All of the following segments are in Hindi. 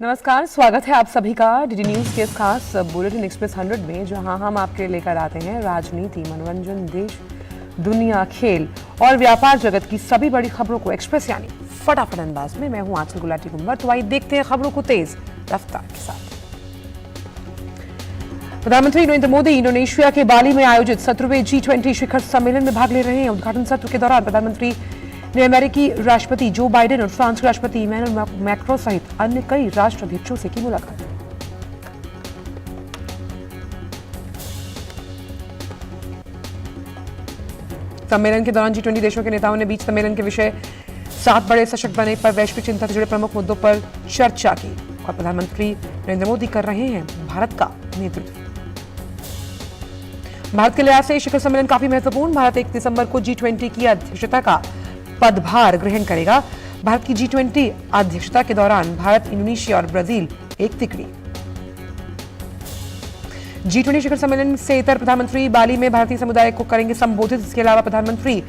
नमस्कार, स्वागत है आप सभी का डीडी न्यूज के इस खास बुलेटिन एक्सप्रेस 100 में, जहां हम आपके लिए लेकर आते हैं राजनीति, मनोरंजन, देश, दुनिया, खेल और व्यापार जगत की सभी बड़ी खबरों को एक्सप्रेस यानी फटाफट अंदाज में। मैं हूं आंचल गुलाटी कुंवर। तो आइए देखते हैं खबरों को तेज रफ्तार के साथ। प्रधानमंत्री नरेंद्र मोदी इंडोनेशिया के बाली में आयोजित 17वें G20 शिखर सम्मेलन में भाग ले रहे हैं। उद्घाटन सत्र के दौरान प्रधानमंत्री ने अमेरिकी राष्ट्रपति जो बाइडेन और फ्रांस के राष्ट्रपति इमैनुअल मैक्रों सहित अन्य कई राष्ट्राध्यक्षों से की मुलाकात। सम्मेलन के दौरान G20 देशों के नेताओं ने बीच सम्मेलन के विषय 7 बड़े सशक्त बनने पर वैश्विक चिंता से जुड़े प्रमुख मुद्दों पर चर्चा की। और प्रधानमंत्री नरेंद्र मोदी कर रहे हैं भारत का नेतृत्व। भारत के लिहाज से शिखर सम्मेलन काफी महत्वपूर्ण। भारत 1 दिसंबर को G20 की अध्यक्षता का पदभार ग्रहण करेगा। भारत की G20 अध्यक्षता के दौरान भारत, इंडोनेशिया और ब्राजील एक तिकड़ी। G20 शिखर सम्मेलन से इतर प्रधानमंत्री बाली में भारतीय समुदाय को करेंगे संबोधित। इसके अलावा प्रधानमंत्री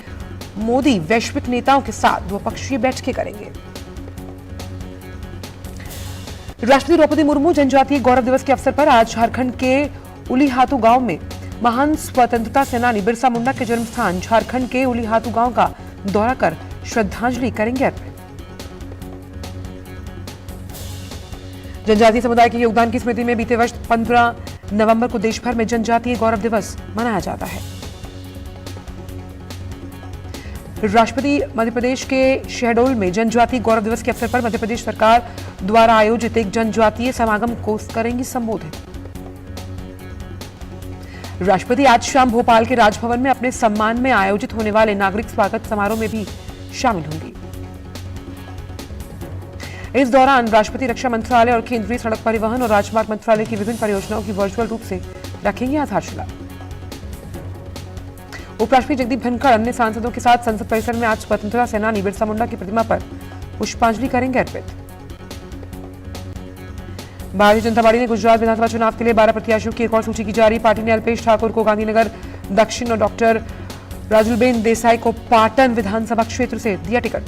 मोदी वैश्विक नेताओं के साथ द्विपक्षीय बैठकें करेंगे। राष्ट्रपति द्रौपदी मुर्मू जनजातीय गौरव दिवस के अवसर पर आज झारखंड के उलीहातू गांव में महान स्वतंत्रता सेनानी बिरसा मुंडा के जन्म स्थान झारखंड के उलीहातू गांव का दौरा कर श्रद्धांजलि करेंगे अर्पित। जनजातीय समुदाय के योगदान की स्मृति में बीते वर्ष 15 नवंबर को देश भर में जनजातीय गौरव दिवस मनाया जाता है। राष्ट्रपति मध्य प्रदेश के शहडोल में जनजातीय गौरव दिवस के अवसर पर मध्य प्रदेश सरकार द्वारा आयोजित एक जनजातीय समागम को करेंगी संबोधित। राष्ट्रपति आज शाम भोपाल के राजभवन में अपने सम्मान में आयोजित होने वाले नागरिक स्वागत समारोह में भी शामिल होंगी। इस दौरान राष्ट्रपति रक्षा मंत्रालय और केंद्रीय सड़क परिवहन और राजमार्ग मंत्रालय की विभिन्न परियोजनाओं की वर्चुअल रूप से रखेंगे आधारशिला। उपराष्ट्रपति जगदीप धनखड़ अन्य सांसदों के साथ संसद परिसर में आज स्वतंत्रता सेनानी बिरसा मुंडा की प्रतिमा पर पुष्पांजलि करेंगे अर्पित। भारतीय जनता पार्टी ने गुजरात विधानसभा चुनाव के लिए 12 प्रत्याशियों की एक और सूची की जारी। पार्टी ने अल्पेश ठाकुर को गांधीनगर दक्षिण और डॉक्टर राजुलबेन देसाई को पाटन विधानसभा क्षेत्र से दिया टिकट।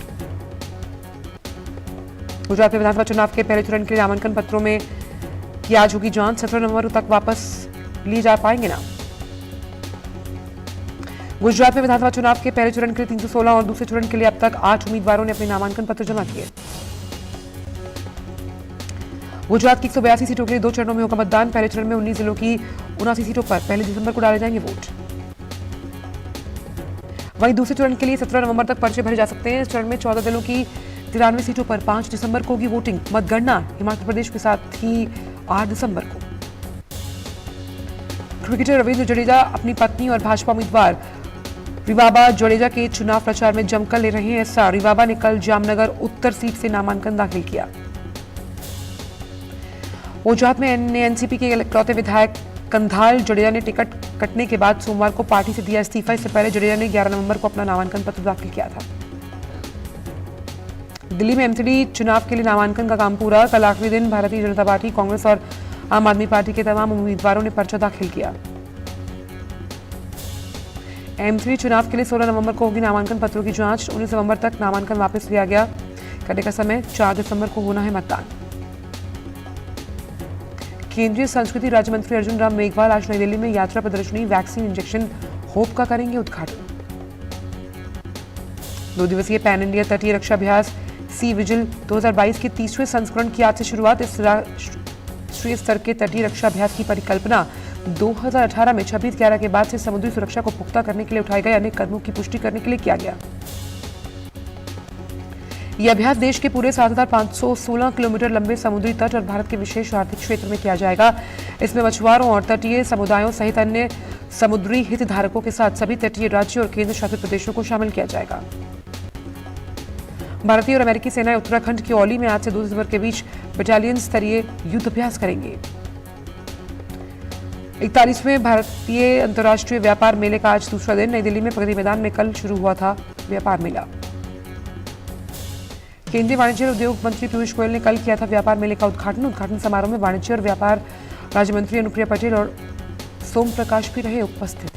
गुजरात में विधानसभा चुनाव के पहले चरण के लिए नामांकन पत्रों में की आज होगी जांच। 17 नवंबर तक वापस लिए जा पाएंगे नाम। गुजरात में विधानसभा चुनाव के पहले चरण के लिए 316 और दूसरे चरण के लिए अब तक 8 उम्मीदवारों ने अपने नामांकन पत्र जमा किए। गुजरात की 182 सीटों के लिए 2 चरणों में होगा मतदान। पहले चरण में 19 जिलों की 79 सीटों पर 1 दिसंबर को डाले जाएंगे वोट। वहीं दूसरे चरण के लिए 17 नवंबर तक पर्चे भरे जा सकते हैं। इस चरण में 14 जिलों की 93 सीटों पर 5 दिसंबर को होगी वोटिंग। मतगणना हिमाचल प्रदेश के साथ ही 8 दिसंबर को। क्रिकेटर रविंद्र जडेजा अपनी पत्नी और भाजपा उम्मीदवार रिवाबा जडेजा के चुनाव प्रचार में जमकर ले रहे हैं हिस्सा। रिवाबा ने कल जामनगर उत्तर सीट से नामांकन दाखिल किया। गुजरात में एनसीपी के इकलौते विधायक कंधाल जडेजा ने टिकट कटने के बाद सोमवार को पार्टी से दिया इस्तीफा। इससे पहले जडेजा ने 11 नवंबर को अपना नामांकन पत्र दाखिल किया था। दिल्ली में एमसीडी चुनाव के लिए नामांकन का काम पूरा। कल आखिरी दिन भारतीय जनता पार्टी, कांग्रेस और आम आदमी पार्टी के तमाम उम्मीदवारों ने पर्चा दाखिल किया। एमसीडी चुनाव के लिए 16 नवंबर को होगी नामांकन पत्रों की जांच। 19 नवंबर तक नामांकन वापस लिया गया। करने का समय 4 दिसंबर को होना है मतदान। केंद्रीय संस्कृति राज्य मंत्री अर्जुन राम मेघवाल आज नई दिल्ली में यात्रा प्रदर्शनी वैक्सीन इंजेक्शन होप का करेंगे उद्घाटन। 2 दिवसीय पैन इंडिया तटीय रक्षा अभ्यास सी विजिल 2022 के 30वें संस्करण की आज से शुरुआत। इस राष्ट्रीय स्तर के तटीय रक्षा अभ्यास की परिकल्पना 2018 में 26/11 के बाद से समुद्री सुरक्षा को पुख्ता करने के लिए उठाए गए अनेक कदमों की पुष्टि करने के लिए किया गया। यह अभ्यास देश के पूरे 7,516 किलोमीटर लंबे समुद्री तट और भारत के विशेष आर्थिक क्षेत्र में किया जाएगा। इसमें मछुआरों और तटीय समुदायों सहित अन्य समुद्री हितधारकों के साथ सभी तटीय राज्यों और केंद्र शासित प्रदेशों को शामिल किया जाएगा। भारतीय और अमेरिकी सेनाएं उत्तराखंड के औली में आज से 2 दिसंबर के बीच बटालियन स्तरीय युद्ध अभ्यास करेंगे। 41वें भारतीय अंतर्राष्ट्रीय व्यापार मेले का आज दूसरा दिन। नई दिल्ली में प्रगति मैदान में कल शुरू हुआ था व्यापार मेला। केंद्रीय वाणिज्य और उद्योग मंत्री पीयूष गोयल ने कल किया था व्यापार मेले का उद्घाटन समारोह में वाणिज्य और व्यापार राज्य मंत्री अनुप्रिया पटेल और सोम प्रकाश भी रहे उपस्थित।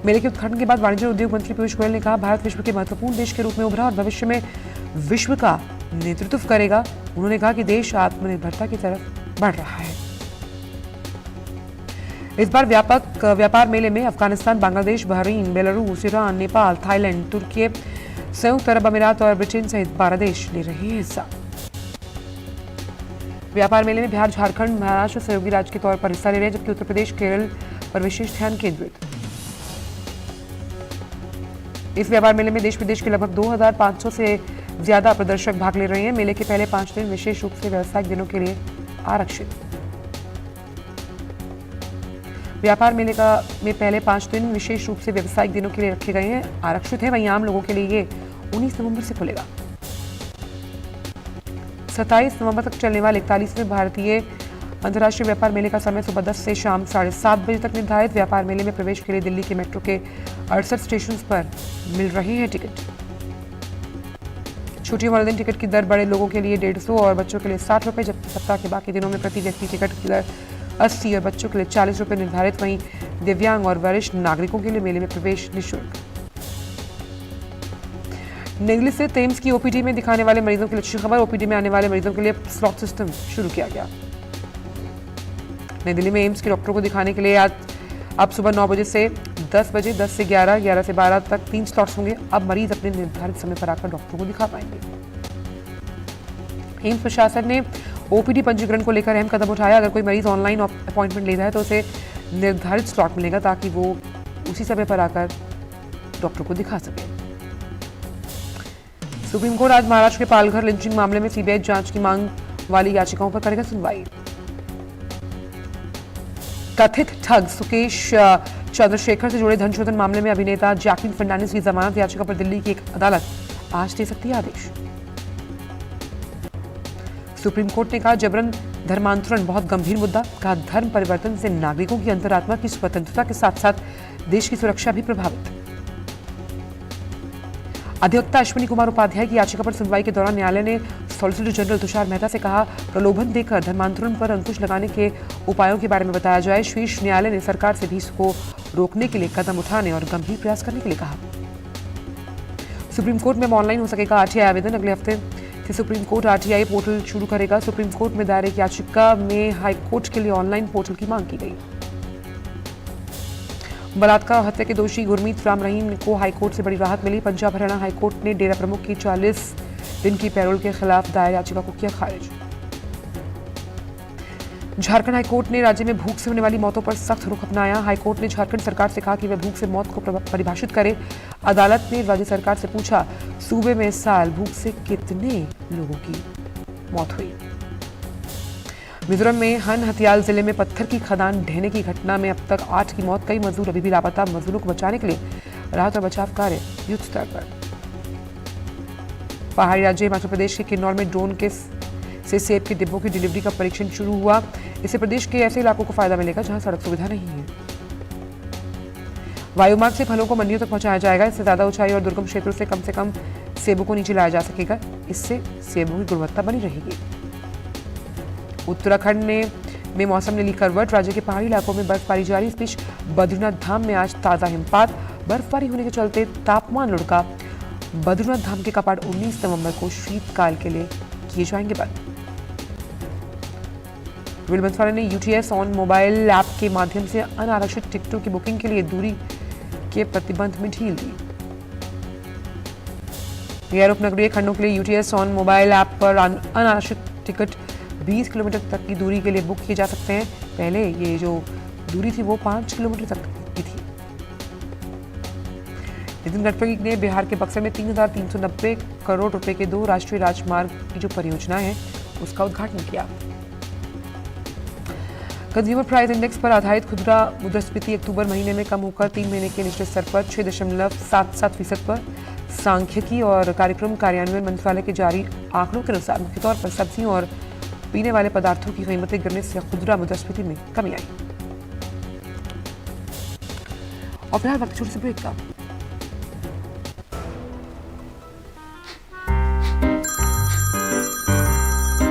मेले के उद्घाटन के बाद वाणिज्य और उद्योग मंत्री पीयूष गोयल ने कहा, भारत विश्व के महत्वपूर्ण देश के रूप में उभरा और भविष्य में विश्व का नेतृत्व करेगा। उन्होंने कहा कि देश आत्मनिर्भरता की तरफ बढ़ रहा है। इस बार व्यापक व्यापार मेले में Afghanistan, Bangladesh, Bahrain, Belarus, Iran, Nepal, Thailand, तुर्की, संयुक्त अरब अमीरात और ब्रिटेन सहित 12 देश ले रहे हैं हिस्सा। व्यापार मेले में बिहार, झारखंड, महाराष्ट्र सहयोगी राज्य के तौर पर हिस्सा ले रहे हैं, जबकि उत्तर प्रदेश, केरल पर विशेष ध्यान केंद्रित। इस व्यापार मेले में देश विदेश के लगभग 2500 से ज्यादा प्रदर्शक भाग ले रहे हैं। मेले के पहले 5 दिन विशेष रूप से व्यावसायिक दिनों के लिए आरक्षित। व्यापार मेले में पहले 5 दिन विशेष रूप से व्यावसायिक दिनों के लिए रखे गए हैं, आरक्षित है। वहीं आम लोगों के लिए ये 19 नवंबर से खुलेगा। 27 नवंबर तक चलने वाले 41वें भारतीय अंतर्राष्ट्रीय व्यापार मेले का समय सुबह 10 से शाम 7:30 बजे तक निर्धारित। व्यापार मेले में प्रवेश के लिए दिल्ली के मेट्रो के 68 स्टेशन पर मिल रहे हैं टिकट। छुट्टियों वाले दिन टिकट की दर बड़े लोगों के लिए 150 और बच्चों के लिए 60 रुपए, जबकि सप्ताह के बाकी दिनों में प्रति व्यक्ति टिकट की दर 80 और बच्चों के लिए 40 रुपए निर्धारित। वहीं दिव्यांग और वरिष्ठ नागरिकों के लिए मेले में प्रवेश निःशुल्क। नई दिल्ली से एम्स की ओपीडी में दिखाने वाले मरीजों के लिए अच्छी खबर। ओपीडी में आने वाले मरीजों के लिए स्लॉट सिस्टम शुरू किया गया। नई दिल्ली में एम्स के डॉक्टरों को दिखाने के लिए आज अब सुबह 9 बजे से 10 बजे, 10 से 11, 11 से 12 तक 3 स्लॉट्स होंगे। अब मरीज अपने निर्धारित समय पर आकर डॉक्टरों को दिखा पाएंगे। एम्स प्रशासन ने ओपीडी पंजीकरण को लेकर अहम कदम उठाया। अगर कोई मरीज ऑनलाइन अपॉइंटमेंट लेता है तो उसे निर्धारित स्लॉट मिलेगा, ताकि वो उसी समय पर आकर डॉक्टर को दिखा सके। सुप्रीम कोर्ट आज महाराष्ट्र के पालघर लिंचिंग मामले में सीबीआई जांच की मांग वाली याचिकाओं पर करेगा सुनवाई। कथित ठग सुकेश चंद्रशेखर से जुड़े धनशोधन मामले में अभिनेता जैकलिन फर्नांडिस की जमानत याचिका पर दिल्ली की एक अदालत आज दे सकती है आदेश। सुप्रीम कोर्ट ने कहा जबरन धर्मांतरण बहुत गंभीर मुद्दा। कहा धर्म परिवर्तन से नागरिकों की अंतरात्मा की स्वतंत्रता के साथ साथ देश की सुरक्षा भी प्रभावित। अधिवक्ता अश्विनी कुमार उपाध्याय की याचिका पर सुनवाई के दौरान न्यायालय ने सॉलिसिटर जनरल तुषार मेहता से कहा प्रलोभन देकर धर्मांतरण पर अंकुश लगाने के उपायों के बारे में बताया जाए। शीर्ष न्यायालय ने सरकार से भी इसको रोकने के लिए कदम उठाने और गंभीर प्रयास करने के लिए कहा। सुप्रीम कोर्ट में ऑनलाइन हो सकेगा आरटीआई आवेदन। अगले हफ्ते से सुप्रीम कोर्ट आरटीआई पोर्टल शुरू करेगा। सुप्रीम कोर्ट में दायर एक याचिका में हाईकोर्ट के लिए ऑनलाइन पोर्टल की मांग की गई। बलात्कार हत्या के दोषी गुरमीत राम रहीम को हाईकोर्ट से बड़ी राहत मिली। पंजाब हरियाणा हाईकोर्ट ने डेरा प्रमुख की 40 दिन की पैरोल के खिलाफ दायर याचिका को किया खारिज। झारखंड हाईकोर्ट ने राज्य में भूख से होने वाली मौतों पर सख्त रुख अपनाया। हाईकोर्ट ने झारखंड सरकार से कहा कि वह भूख से मौत को परिभाषित करे। अदालत ने राज्य सरकार से पूछा सूबे में इस साल भूख से कितने लोगों की मौत हुई। मिजोरम में हन हथियाल जिले में पत्थर की खदान ढहने की घटना में अब तक 8 की मौत। कई मजदूर अभी भी लापता। मजदूरों को बचाने के लिए राहत और बचाव कार्य युद्ध स्तर पर। पहाड़ी राज्य हिमाचल प्रदेश के किन्नौर में ड्रोन से सेब के डिब्बों की डिलीवरी का परीक्षण शुरू हुआ। इससे प्रदेश के ऐसे इलाकों को फायदा मिलेगा जहां सड़क सुविधा नहीं है। वायुमार्ग से फलों को मंडियों तक पहुंचाया जाएगा। इससे ज्यादा ऊंचाई और दुर्गम क्षेत्रों से कम सेबों को नीचे लाया जा सकेगा। इससे सेबों की गुणवत्ता बनी रहेगी। उत्तराखंड में मौसम ने ली करवट। राज्य के पहाड़ी इलाकों में बर्फबारी जारी। इस बीच बद्रीनाथ धाम में आज ताजा हिमपात। बर्फबारी होने के चलते तापमान लुढ़का। बद्रीनाथ धाम के कपाट 19 नवंबर को शीतकाल के लिए किए जाएंगे बंद। रेल मंत्रालय ने यूटीएस ऑन मोबाइल ऐप के माध्यम से अनारक्षित टिकटों की बुकिंग के लिए दूरी के प्रतिबंध में ढील दी। गैर उपनगरीय खंडों के लिए यूटीएस ऑन मोबाइल ऐप पर अनारक्षित टिकट 20 किलोमीटर तक की दूरी के लिए बुक किए जा सकते हैं। पहले ये जो दूरी थी वो 5 किलोमीटर तक की थी। नितिन गडकरी ने बिहार के बक्सर में 3,390 करोड़ रुपए के 2 राष्ट्रीय राजमार्ग की जो परियोजना है उसका उद्घाटन किया। कंज्यूमर प्राइस इंडेक्स पर आधारित खुदरा मुद्रास्फीति अक्टूबर महीने में कम होकर 3 महीने के निचले स्तर पर 6.77% पर। सांख्यिकी और कार्यक्रम कार्यान्वयन मंत्रालय के जारी आंकड़ों के अनुसार मुख्य तौर पर सब्जियों और पीने वाले पदार्थों की कीमतें गिरने से खुदरा मुद्रास्फीति में कमी आई। और फिलहाल वक्त छोटे से ब्रेक का।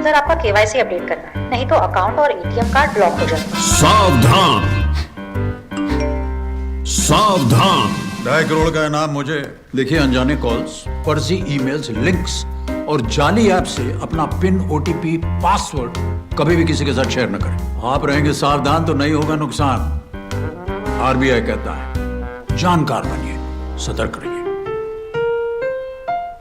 सर आपका केवाईसी अपडेट करना है, नहीं तो अकाउंट और एटीएम कार्ड ब्लॉक हो जाएगा। सावधान सावधान। 2.5 करोड़ का इनाम मुझे। देखिए अनजाने कॉल्स, फर्जी ईमेल्स, लिंक्स और जाली ऐप से अपना पिन, ओटीपी, पासवर्ड कभी भी किसी के साथ शेयर न करें। आप रहेंगे सावधान तो नहीं होगा नुकसान। आरबीआई कहता है जानकार बनिए, सतर्क रहिए।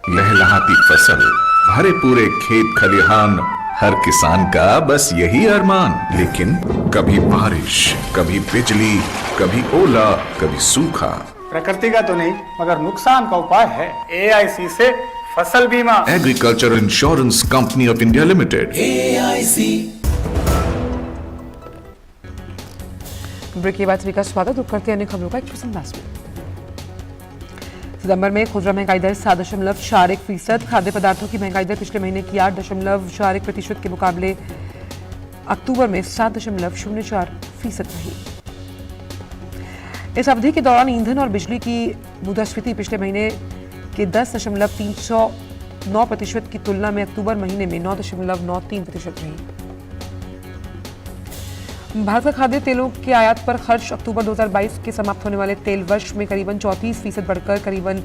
लहलहाती फसल, भरे पूरे खेत खलिहान, हर किसान का बस यही अरमान। लेकिन कभी बारिश, कभी बिजली, कभी ओला, कभी सूखा। प्रकृति का तो नहीं मगर नुकसान का उपाय है AIC से फसल बीमा। Agriculture insurance company of India limited, AIC। Break के बाद सभी का स्वागत करते हैं अन्य खबरों का एक प्रसंग में। सितंबर में खुदरा महंगाई दर 7.41%, खाद्य पदार्थों की महंगाई दर पिछले महीने की 8.41% के मुकाबले अक्टूबर में 7.04% रही। इस अवधि के दौरान ईंधन और बिजली की मुद्रास्फीति पिछले महीने के 10.309% की तुलना में अक्टूबर महीने में 9.93% रही। भारत का खाद्य तेलों के आयात पर खर्च अक्टूबर 2022 के समाप्त होने वाले तेल वर्ष में करीबन 34% बढ़कर करीबन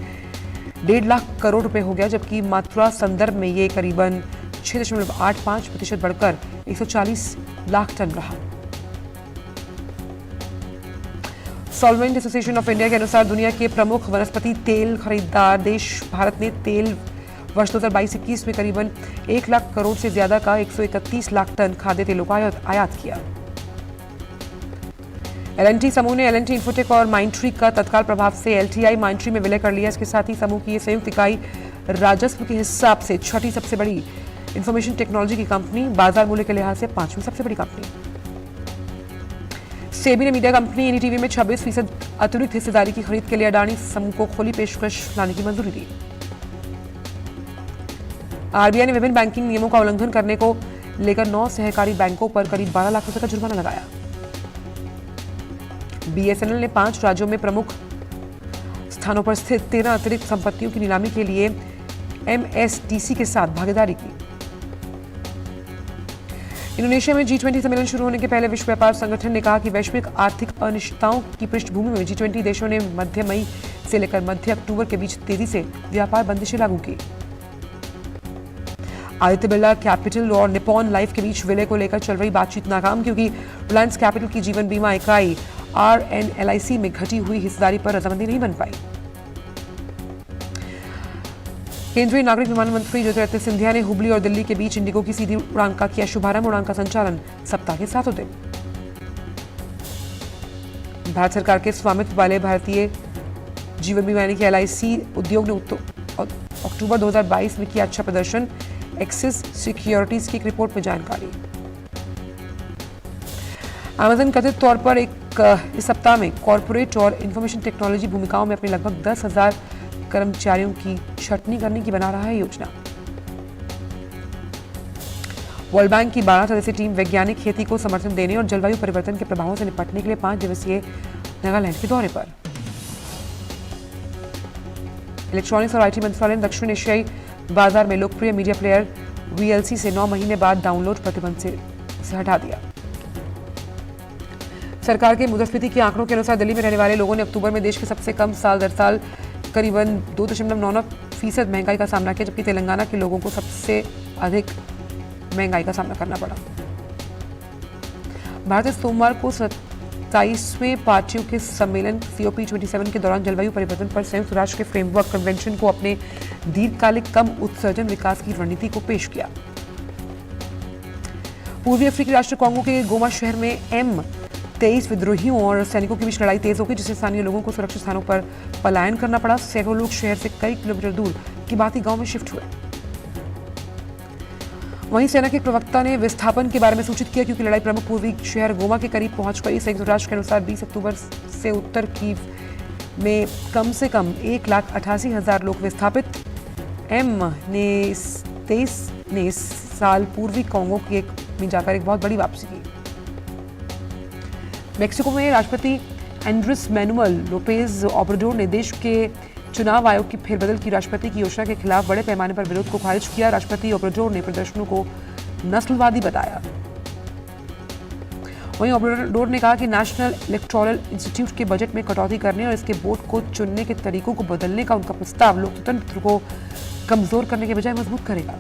1.5 लाख करोड़ रुपए हो गया, जबकि मात्रा संदर्भ में ये करीबन 6.85% बढ़कर 140 लाख टन रहा। सॉल्वेंट एसोसिएशन ऑफ इंडिया के अनुसार दुनिया के प्रमुख वनस्पति तेल खरीदार देश भारत ने तेल वर्ष 2022-21 में करीबन 1 लाख करोड़ से ज्यादा का 131 लाख टन खाद्य तेलों का आयात किया। L&T समूह ने L&T इन्फोटेक और माइंडट्री का तत्काल प्रभाव से LTI माइंडट्री में विलय कर लिया। इसके साथ ही समूह की ये संयुक्त इकाई राजस्व के हिसाब से छठी सबसे बड़ी इंफॉर्मेशन टेक्नोलॉजी की कंपनी, बाजार मूल्य के लिहाज से 5वीं सबसे बड़ी कंपनी। सेबी ने मीडिया कंपनी NDTV में 26% अतिरिक्त हिस्सेदारी की खरीद के लिए अडानी समूह को खुली पेशकश लाने की मंजूरी दी। RBI ने विभिन्न बैंकिंग नियमों का उल्लंघन करने को लेकर 9 सहकारी बैंकों पर करीब 12 लाख रुपए का जुर्माना लगाया। BSNL ने 5 राज्यों में प्रमुख स्थानों पर स्थित 13 अतिरिक्त संपत्तियों की नीलामी के लिए MSDC के साथ भागीदारी की। इंडोनेशिया में G20 सम्मेलन शुरू होने के पहले विश्व व्यापार संगठन ने कहा कि वैश्विक आर्थिक अनिश्चितताओं की पृष्ठभूमि में G20 देशों ने मध्य मई से लेकर मध्य अक्टूबर के बीच तेजी से व्यापार बंदिशें लागू की। आदित्य बिरला कैपिटल और निप्पॉन लाइफ के बीच विलय को लेकर चल रही बातचीत नाकाम, क्योंकि रिलायंस कैपिटल की जीवन बीमा इकाई RNLIC में घटी हुई हिस्सेदारी पर रजामंदी नहीं बन पाई। केंद्रीय नागरिक विमानन मंत्री ज्योतिरादित्य सिंधिया ने हुबली और दिल्ली के बीच इंडिगो की सीधी उड़ान का किया शुभारंभ। उड़ान का संचालन सप्ताह के 7 दिन। भारत सरकार के स्वामित्व वाले भारतीय जीवन बीमा यानी कि LIC उद्योग ने अक्टूबर 2022 में किया अच्छा प्रदर्शन, एक्सिस सिक्योरिटीज की एक रिपोर्ट में जानकारी। अमेजन कथित तौर पर इस सप्ताह में कॉर्पोरेट और इंफॉर्मेशन टेक्नोलॉजी भूमिकाओं में अपने लगभग 10,000 कर्मचारियों की छंटनी करने की बना रहा है योजना। वर्ल्ड बैंक की 12 सदस्यीय टीम वैज्ञानिक खेती को समर्थन देने और जलवायु परिवर्तन के प्रभावों से निपटने के लिए 5 दिवसीय नागालैंड के दौरे पर। इलेक्ट्रॉनिक्स और IT मंत्रालय ने दक्षिण एशियाई बाजार में लोकप्रिय मीडिया प्लेयर VLC से 9 महीने बाद डाउनलोड प्रतिबंध से हटा दिया। सरकार के मुद्रास्फीति के आंकड़ों के अनुसार दिल्ली में रहने वाले लोगों ने अक्टूबर में देश के सबसे कम साल दर साल करीबन 2.99% महंगाई का सामना किया, जबकि तेलंगाना के लोगों को सबसे अधिक महंगाई का सामना करना पड़ा। भारत सोमवार को 27वें पार्टियों के सम्मेलन COP27 के दौरान जलवायु परिवर्तन पर संयुक्त राष्ट्र के फ्रेमवर्क कन्वेंशन को अपने दीर्घकालिक कम उत्सर्जन विकास की रणनीति को पेश किया। पूर्वी अफ्रीकी राष्ट्र कांगो के गोमा शहर में M23 विद्रोहियों और सैनिकों के बीच लड़ाई तेज हो गई, जिससे स्थानीय लोगों को सुरक्षित स्थानों पर पलायन करना पड़ा। सैकड़ों लोग शहर से कई किलोमीटर दूर किबाती गांव में शिफ्ट हुए। वहीं सेना के प्रवक्ता ने विस्थापन के बारे में सूचित किया, क्योंकि लड़ाई प्रमुख पूर्वी शहर गोमा के करीब पहुंच गई। संयुक्त राष्ट्र के अनुसार 20 अक्टूबर से उत्तर कीव में कम से कम 1,88,000 लोग विस्थापित। M23 ने इस साल पूर्वी कांगो में जाकर एक बहुत बड़ी वापसी की। मेक्सिको में राष्ट्रपति एंड्रेस मैनुअल लोपेज ओब्राडोर ने देश के चुनाव आयोग की फेरबदल की राष्ट्रपति की योजना के खिलाफ बड़े पैमाने पर विरोध को खारिज किया। राष्ट्रपति ओब्राडोर ने प्रदर्शनों को नस्लवादी बताया। वहीं ओब्राडोर ने कहा कि नेशनल इलेक्टोरल इंस्टीट्यूट के बजट में कटौती करने और इसके बोर्ड को चुनने के तरीकों को बदलने का उनका प्रस्ताव लोकतंत्र को कमजोर करने के बजाय मजबूत करेगा।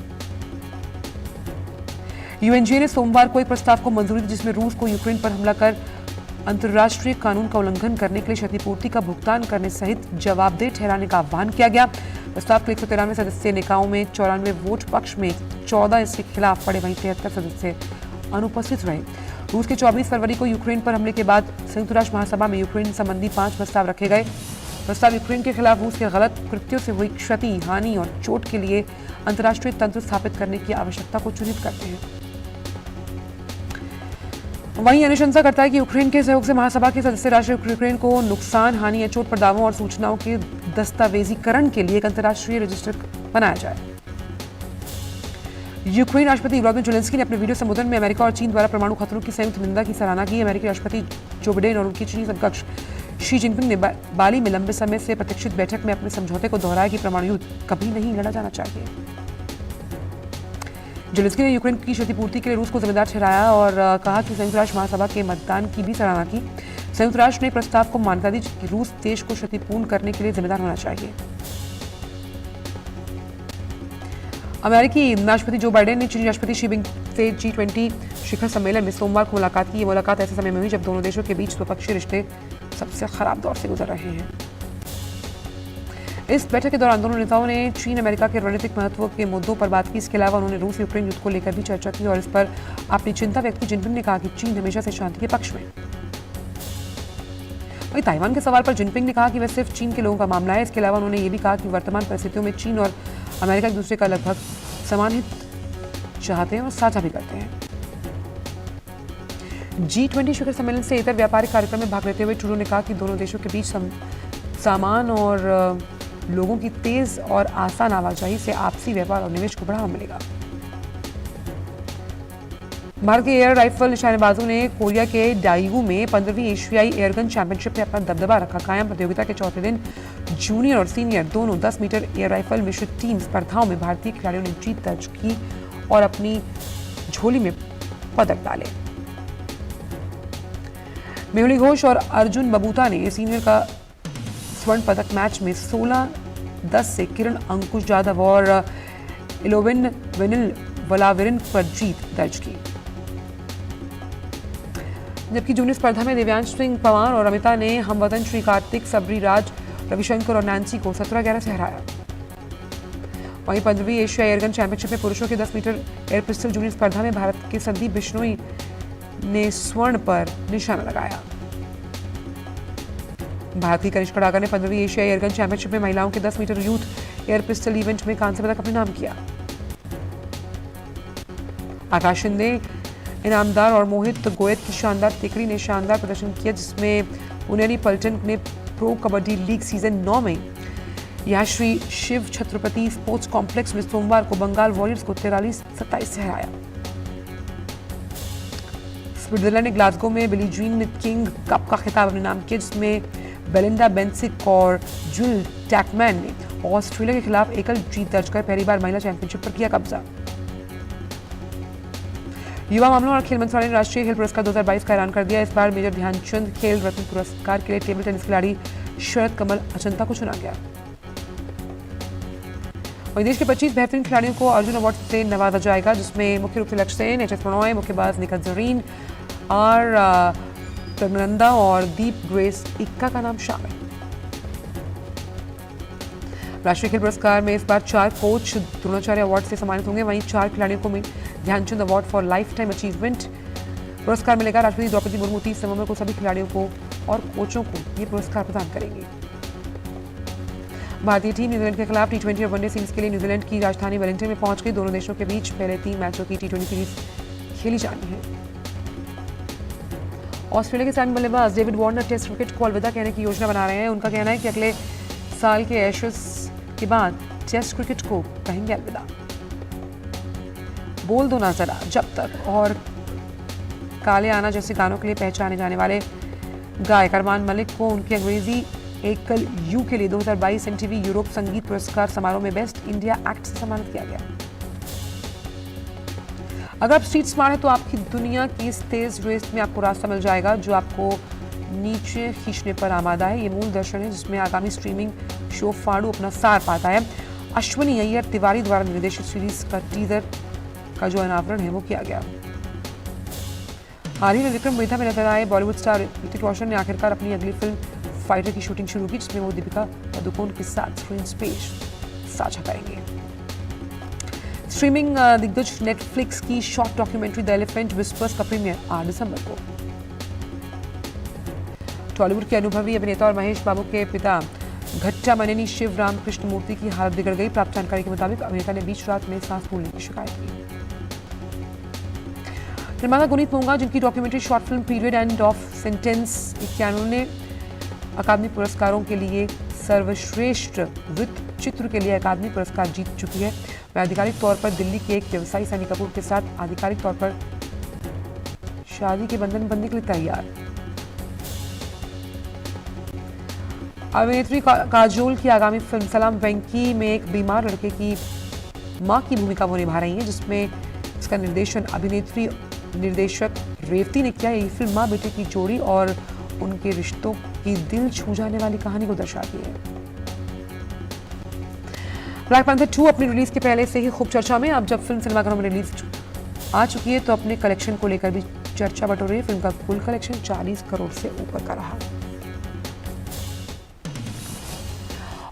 यूएनजीए ने सोमवार को एक प्रस्ताव को मंजूरी दी जिसमें रूस को यूक्रेन पर हमला कर अंतर्राष्ट्रीय कानून का उल्लंघन करने के लिए क्षतिपूर्ति का भुगतान करने सहित जवाबदेह ठहराने का आह्वान किया गया। प्रस्ताव के 193 सदस्यीय निकायों में 94 वोट पक्ष में 14 इसके खिलाफ पड़े, वहीं 73 सदस्य अनुपस्थित रहे। रूस के 24 फरवरी को यूक्रेन पर हमले के बाद संयुक्त राष्ट्र महासभा में यूक्रेन संबंधी 5 प्रस्ताव रखे गए। प्रस्ताव यूक्रेन के खिलाफ रूस के गलत कृत्यों से हुई क्षति, हानि और चोट के लिए अंतर्राष्ट्रीय तंत्र स्थापित करने की आवश्यकता को चिन्हित करते हैं। वहीं अनुशंसा करता है कि यूक्रेन के सहयोग से महासभा के सदस्य राष्ट्र यूक्रेन को नुकसान, हानि या चोट पर दावों और सूचनाओं के दस्तावेजीकरण के लिए एक अंतर्राष्ट्रीय रजिस्टर बनाया जाए। यूक्रेन राष्ट्रपति व्लादिमीर ज़ेलेंस्की ने अपने वीडियो संबोधन में अमेरिका और चीन द्वारा परमाणु खतरों की संयुक्त निंदा की सराहना की। अमेरिकी राष्ट्रपति जो बिडेन और उनके चीनी समकक्ष शी जिनपिंग ने बाली में लंबे समय से प्रतीक्षित बैठक में अपने समझौते को दोहराया कि परमाणु युद्ध कभी नहीं लड़ा जाना चाहिए। ज़ेलेंस्की ने यूक्रेन की क्षतिपूर्ति के लिए रूस को जिम्मेदार ठहराया और कहा कि संयुक्त राष्ट्र महासभा के मतदान की भी सराहना की। संयुक्त राष्ट्र ने प्रस्ताव को मान्यता दी कि रूस देश को क्षतिपूर्ण करने के लिए जिम्मेदार होना चाहिए। अमेरिकी राष्ट्रपति जो बाइडेन ने चीनी राष्ट्रपति शी जिनपिंग से G20 शिखर सम्मेलन में सोमवार को मुलाकात की। ये मुलाकात ऐसे समय में हुई जब दोनों देशों के बीच द्विपक्षीय रिश्ते सबसे खराब दौर से गुजर रहे हैं। इस बैठक के दौरान दोनों नेताओं ने चीन अमेरिका के रणनीतिक महत्व के मुद्दों पर बात की। इसके अलावा उन्होंने रूस यूक्रेन युद्ध को लेकर भी चर्चा की और इस पर अपनी चिंता व्यक्त की। जिनपिंग ने कहा कि चीन हमेशा से शांति के पक्ष में। वहीं ताइवान के सवाल पर जिनपिंग ने कहा कि वह सिर्फ चीन के लोगों का मामला है। इसके अलावा उन्होंने ये भी कहा कि वर्तमान परिस्थितियों में चीन और अमेरिका एक दूसरे का लगभग समान हित चाहते हैं और साझा भी करते हैं। G20 शिखर सम्मेलन से इतर व्यापारिक कार्यक्रम में भाग लेते हुए ट्रूडो ने कहा कि दोनों देशों के बीच सामान और लोगों की तेज और आसान आवाजाही से आपसी व्यापार और निवेश को बढ़ावा मिलेगा। भारत के एयर राइफल निशानेबाजों ने कोरिया के डाइगू में 15वीं एशियाई एयरगन चैंपियनशिप में अपना दबदबा रखा कायम। प्रतियोगिता के चौथे दिन जूनियर और सीनियर दोनों 10 मीटर एयर राइफल मिश्रित टीम स्पर्धाओं में भारतीय खिलाड़ियों ने जीत दर्ज की और अपनी झोली में पदक डाले। मेहुली घोष और अर्जुन बबूता ने सीनियर का स्वर्ण पदक मैच में 16-10 से किरण अंकुश जाधव और इलोविन वेनिल वलाविरिन पर जीत दर्ज की। जबकि जूनियर स्पर्धा में देव्यांश सिंह पंवार और अमिता ने हमवतन श्री कार्तिक, सबरी राज, रविशंकर और नैन्सी को 17-11 से हराया। वहीं 15वीं एशिया एयरगन चैंपियनशिप में पुरुषों के 10 मीटर एयर पिस्टल जूनियर स्पर्धा में भारत के संदीप बिश्नोई ने स्वर्ण पर निशाना लगाया। भारतीय कनिष्का डागर ने 15वीं एशिया एयरगन चैंपियनशिप में महिलाओं के 10 metre youth air pistol event में कांस्य पदक अपने नाम किया। आकाश शिंदे, इनामदार और मोहित गोयत की शानदार तिकड़ी ने शानदार प्रदर्शन किया, जिसमें पुनेरी पल्टन ने प्रो कबड्डी लीग सीजन 9 में यहाँ श्री शिव छत्रपति स्पोर्ट्स कॉम्प्लेक्स में सोमवार को बंगाल वॉरियर्स को 43-27 से हराया। स्विट्जरलैंड ने ग्लासगो में बिली जीन किंग कप का खिताब अपने नाम किया, जिसमें बेलिंडा बेंसिक और जुल टैकमैन ने ऑस्ट्रेलिया के खिलाफ एकल जीत दर्ज कर पहली बार महिला चैंपियनशिप पर किया कब्जा। युवा मामलों और खेल मंत्रालय ने राष्ट्रीय खेल पुरस्कार 2022 का ऐलान कर दिया। इस बार मेजर ध्यानचंद खेल रत्न पुरस्कार के लिए टेबल टेनिस खिलाड़ी शरद कमल अचंता को चुना गया। वहीं देश के 25 बेहतरीन खिलाड़ियों को अर्जुन अवार्ड से नवाजा जाएगा, जिसमें मुख्य रूप से लक्ष्य सेन, एच एस प्रणॉय, मुक्केबाज निखत जरीन, आर प्रज्ञानंदा और दीप ग्रेस इक्का का नाम शामिल। राष्ट्रीय खेल पुरस्कार में इस बार 4 कोच द्रोणाचार्य अवार्ड से सम्मानित होंगे। वहीं 4 खिलाड़ियों को Dhyan Chand award for lifetime achievement पुरस्कार मिलेगा। राष्ट्रपति द्रौपदी मुर्मू 30 नवंबर को सभी खिलाड़ियों को और कोचों को ये पुरस्कार प्रदान करेंगी। भारतीय टीम न्यूजीलैंड के खिलाफ T20 और वनडे सीरीज के लिए न्यूजीलैंड की राजधानी वेलिंगटन में पहुंच गई। दोनों देशों के बीच पहले 3 मैचों की T20 सीरीज खेली जानी है। ऑस्ट्रेलिया के सैन्य बल्लेबाज डेविड वार्नर टेस्ट क्रिकेट को अलविदा कहने की योजना बना रहे हैं। उनका कहना है कि अगले साल के एशेज के बाद टेस्ट क्रिकेट को कहेंगे अलविदा। बोल दो ना जरा जब तक और काले आना जैसे गानों के लिए पहचाने जाने वाले गायक अरमान मलिक को उनकी अंग्रेजी एकल यू के लिए 2022 MTV यूरोप संगीत पुरस्कार समारोह में बेस्ट इंडिया एक्ट से सम्मानित किया गया। अगर आप स्ट्रीट स्मार्ट हैं तो आपकी दुनिया की इस तेज रेस में आपको रास्ता मिल जाएगा जो आपको नीचे खींचने पर आमादा है। ये मूल दर्शन है जिसमें आगामी स्ट्रीमिंग शो फाड़ू अपना सार पाता है। अश्विनी अय्यर तिवारी द्वारा निर्देशित सीरीज का टीजर का जो अनावरण है वो किया गया। हाल ही में विक्रम वेधा में नजर आए बॉलीवुड स्टार ऋतिक रोशन ने आखिरकार अपनी अगली फिल्म फाइटर की शूटिंग शुरू की, जिसमें वो दीपिका पादुकोण के साथ स्क्रीन स्पेस साझा करेंगे। स्ट्रीमिंग दिग्गज नेटफ्लिक्स की short documentary the elephant whispers का प्रीमियर 8 दिसंबर को। टॉलीवुड के अनुभवी अभिनेता और महेश बाबू के पिता घट्टा मनेनी शिव राम कृष्ण मूर्ति की हालत बिगड़ गई। प्राप्त जानकारी के मुताबिक अभिनेता ने बीच रात में सांस फूलने की शिकायत की। निर्माता गुनीत मोंगा, जिनकी documentary short film period end of sentence 91 अकादमी पुरस्कारों के लिए सर्वश्रेष्ठ वृत्त चित्र के लिए अकादमी पुरस्कार जीत चुकी है, वह आधिकारिक तौर पर दिल्ली के एक व्यवसायी सनी कपूर के साथ आधिकारिक तौर पर शादी के बंधन बनने के लिए तैयार। अभिनेत्री काजोल की आगामी फिल्म सलाम वेंकी में एक बीमार लड़के की मां की भूमिका वो निभा रही हैं, जिसमें इसका निर्देशन अभिनेत्री निर्देशक रेवती ने किया। ये फिल्म मां बेटे की जोड़ी और उनके रिश्तों की दिल छू जाने वाली कहानी को दर्शाती है। ब्लैक पैंथर 2 अपनी रिलीज के पहले से ही खूब चर्चा में। अब जब फिल्म सिनेमाघरों में रिलीज आ चुकी है तो अपने कलेक्शन को लेकर भी चर्चा बटोर रही है। फिल्म का कुल कलेक्शन 40 करोड़ से ऊपर का रहा।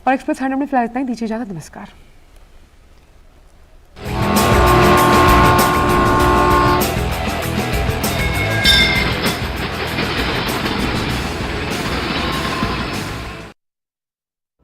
और एक्सप्रेस 100 में फिलहाल इतना ही, दीजिए इजाजत, नमस्कार।